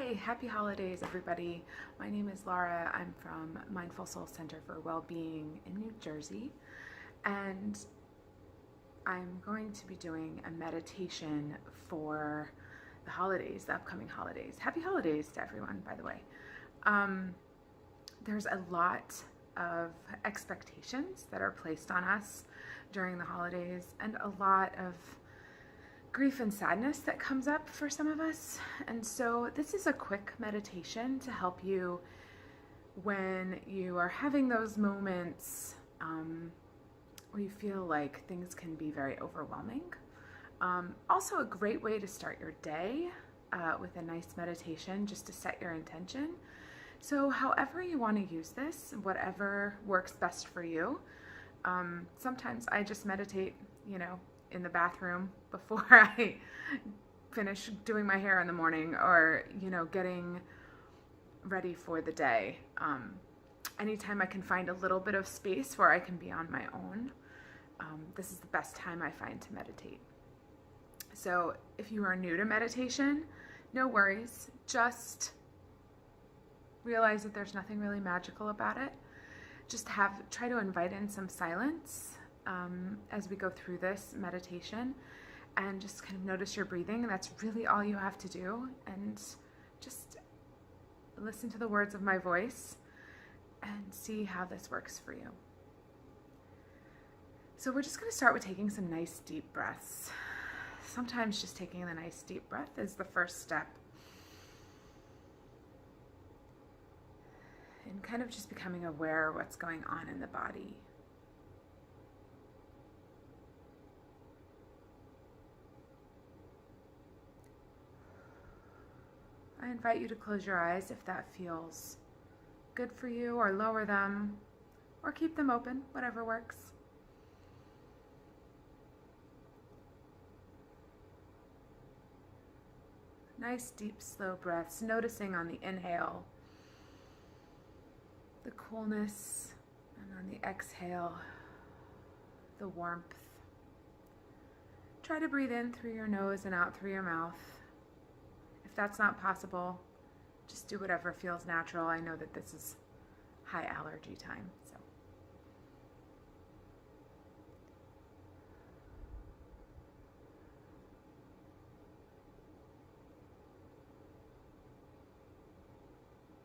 Hi, happy holidays, everybody. My name is Laura. I'm from Mindful Soul Center for Wellbeing in New Jersey, and I'm going to be doing a meditation for the holidays, the upcoming holidays. Happy holidays to everyone, by the way. There's a lot of expectations that are placed on us during the holidays, and a lot of grief and sadness that comes up for some of us. And so this is a quick meditation to help you when you are having those moments where you feel like things can be very overwhelming. Also a great way to start your day with a nice meditation just to set your intention. So however you want to use this, whatever works best for you. Sometimes I just meditate, in the bathroom before I finish doing my hair in the morning, or, getting ready for the day. Anytime I can find a little bit of space where I can be on my own, this is the best time I find to meditate. So if you are new to meditation, no worries. Just realize that there's nothing really magical about it. Just try to invite in some silence as we go through this meditation, and just kind of notice your breathing. And that's really all you have to do. And just listen to the words of my voice and see how this works for you. So we're just going to start with taking some nice deep breaths. Sometimes just taking a nice deep breath is the first step in kind of just becoming aware of what's going on in the body. I invite you to close your eyes if that feels good for you, or lower them, or keep them open, whatever works. Nice, deep, slow breaths, noticing on the inhale the coolness, and on the exhale, the warmth. Try to breathe in through your nose and out through your mouth. If that's not possible, just do whatever feels natural. I know that this is high allergy time, so.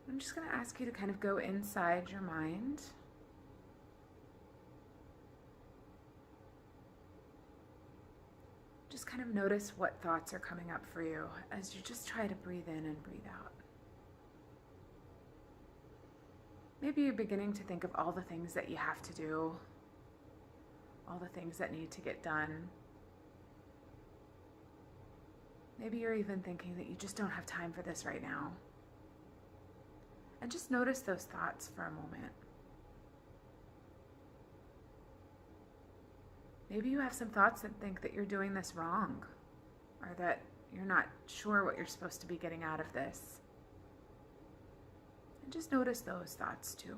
I'm just going to ask you to kind of go inside your mind. Just kind of notice what thoughts are coming up for you as you just try to breathe in and breathe out. Maybe you're beginning to think of all the things that you have to do, all the things that need to get done. Maybe you're even thinking that you just don't have time for this right now. And just notice those thoughts for a moment. Maybe you have some thoughts that think that you're doing this wrong, or that you're not sure what you're supposed to be getting out of this. And just notice those thoughts too.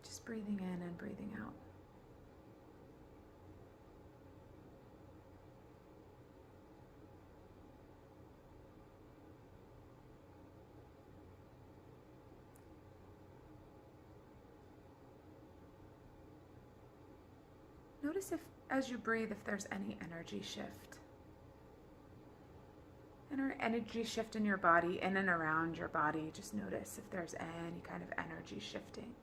Just breathing in and breathing out. Notice if, as you breathe, if there's any energy shift. And energy shift in your body, in and around your body. Just notice if there's any kind of energy shifting.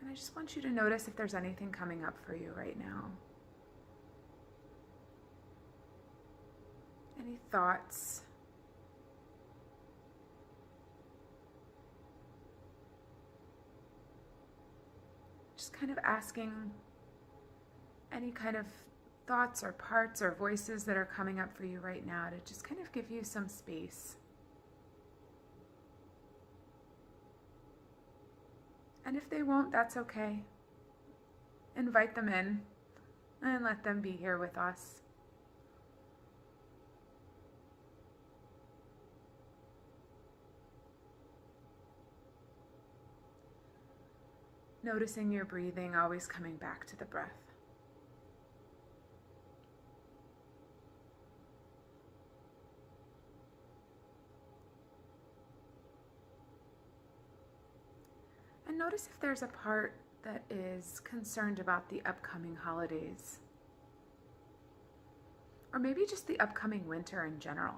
I just want you to notice if there's anything coming up for you right now. Any thoughts? Just kind of asking any kind of thoughts or parts or voices that are coming up for you right now to just kind of give you some space. And if they won't, that's okay. Invite them in and let them be here with us. Noticing your breathing, always coming back to the breath. And notice if there's a part that is concerned about the upcoming holidays, or maybe just the upcoming winter in general.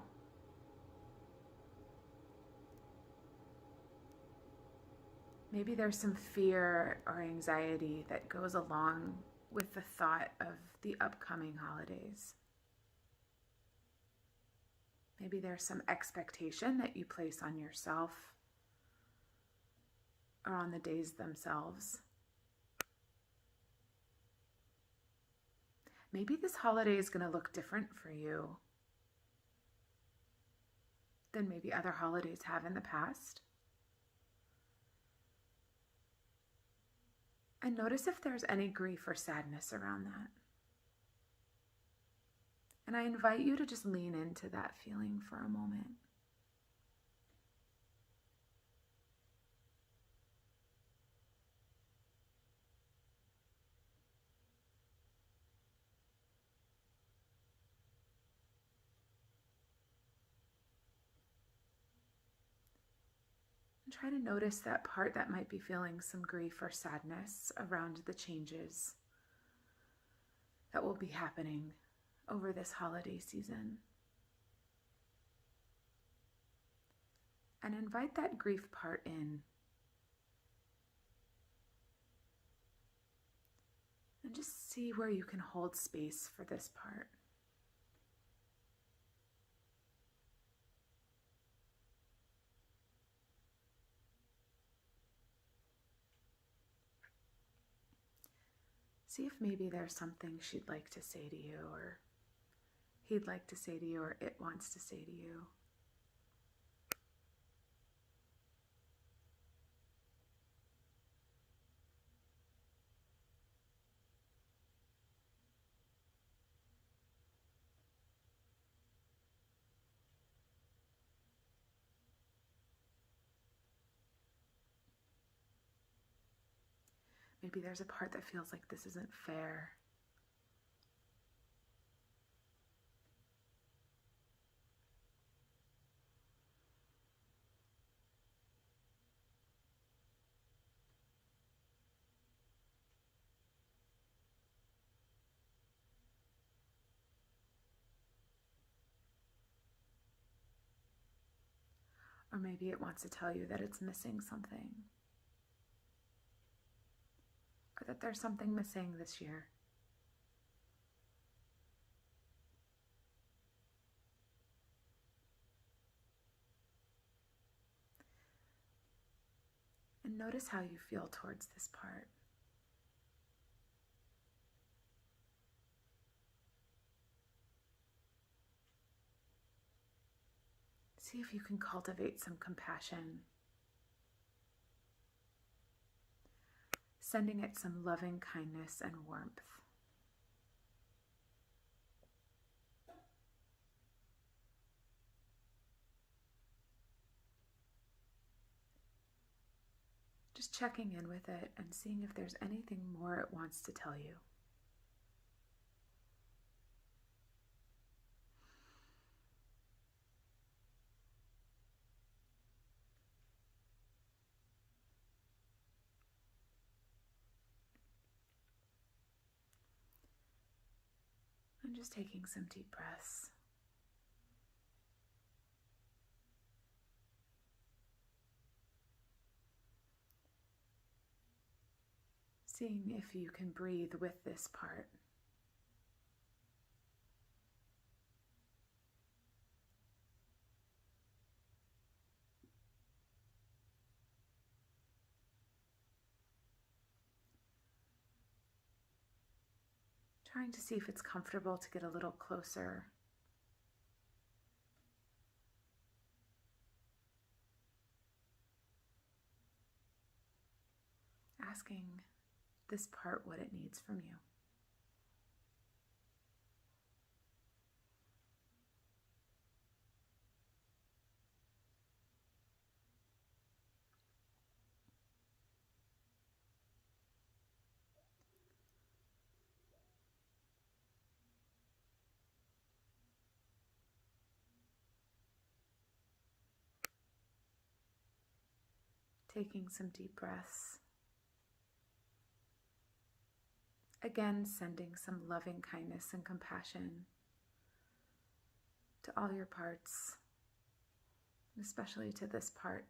Maybe there's some fear or anxiety that goes along with the thought of the upcoming holidays. Maybe there's some expectation that you place on yourself or on the days themselves. Maybe this holiday is going to look different for you than maybe other holidays have in the past. And notice if there's any grief or sadness around that. And I invite you to just lean into that feeling for a moment. And try to notice that part that might be feeling some grief or sadness around the changes that will be happening over this holiday season. And invite that grief part in. And just see where you can hold space for this part. See if maybe there's something she'd like to say to you, or he'd like to say to you, or it wants to say to you. Maybe there's a part that feels like this isn't fair. Or maybe it wants to tell you that it's missing something. Or that there's something missing this year. And notice how you feel towards this part. See if you can cultivate some compassion, sending it some loving kindness and warmth. Just checking in with it and seeing if there's anything more it wants to tell you. And just taking some deep breaths. Seeing if you can breathe with this part. Trying to see if it's comfortable to get a little closer. asking this part what it needs from you. Taking some deep breaths. Again, sending some loving kindness and compassion to all your parts, especially to this part.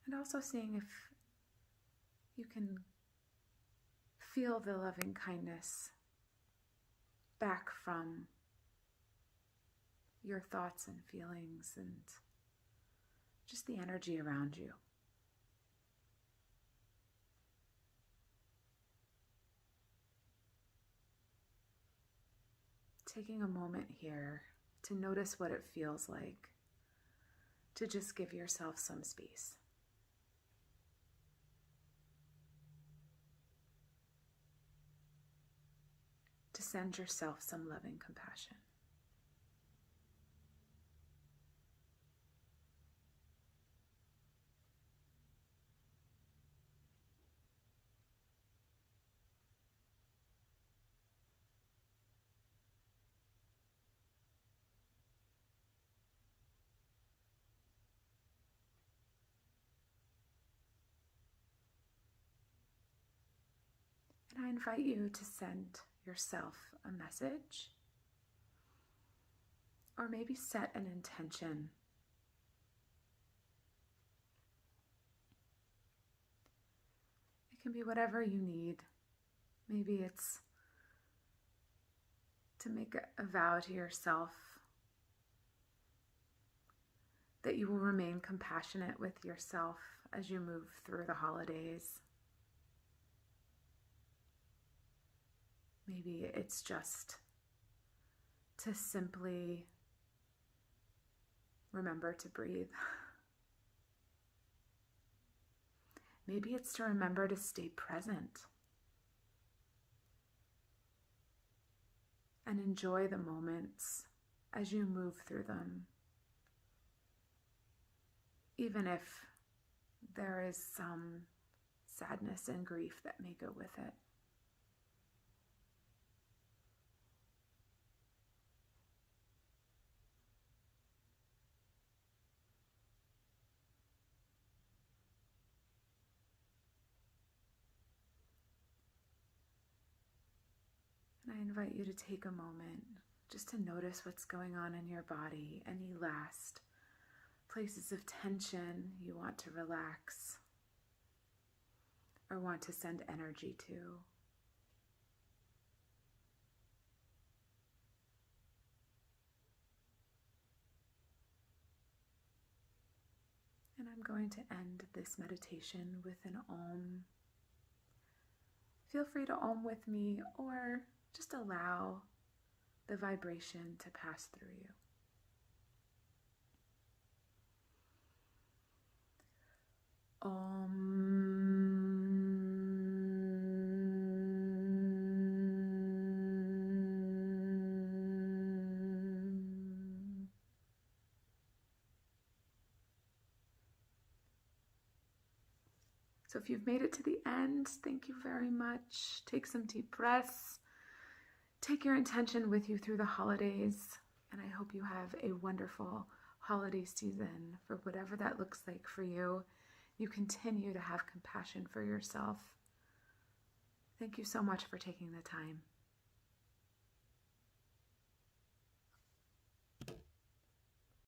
And also seeing if you can feel the loving kindness back from your thoughts and feelings and just the energy around you. Taking a moment here to notice what it feels like to just give yourself some space. To send yourself some loving compassion. And I invite you to send yourself a message, or maybe set an intention. It can be whatever you need. Maybe it's to make a vow to yourself that you will remain compassionate with yourself as you move through the holidays. Maybe it's just to simply remember to breathe. Maybe it's to remember to stay present and enjoy the moments as you move through them, even if there is some sadness and grief that may go with it. And I invite you to take a moment just to notice what's going on in your body, any last places of tension you want to relax or want to send energy to. And I'm going to end this meditation with an Om. Feel free to Om with me or just allow the vibration to pass through you. So if you've made it to the end, thank you very much. Take some deep breaths. Take your intention with you through the holidays, and I hope you have a wonderful holiday season for whatever that looks like for you. You continue to have compassion for yourself. Thank you so much for taking the time.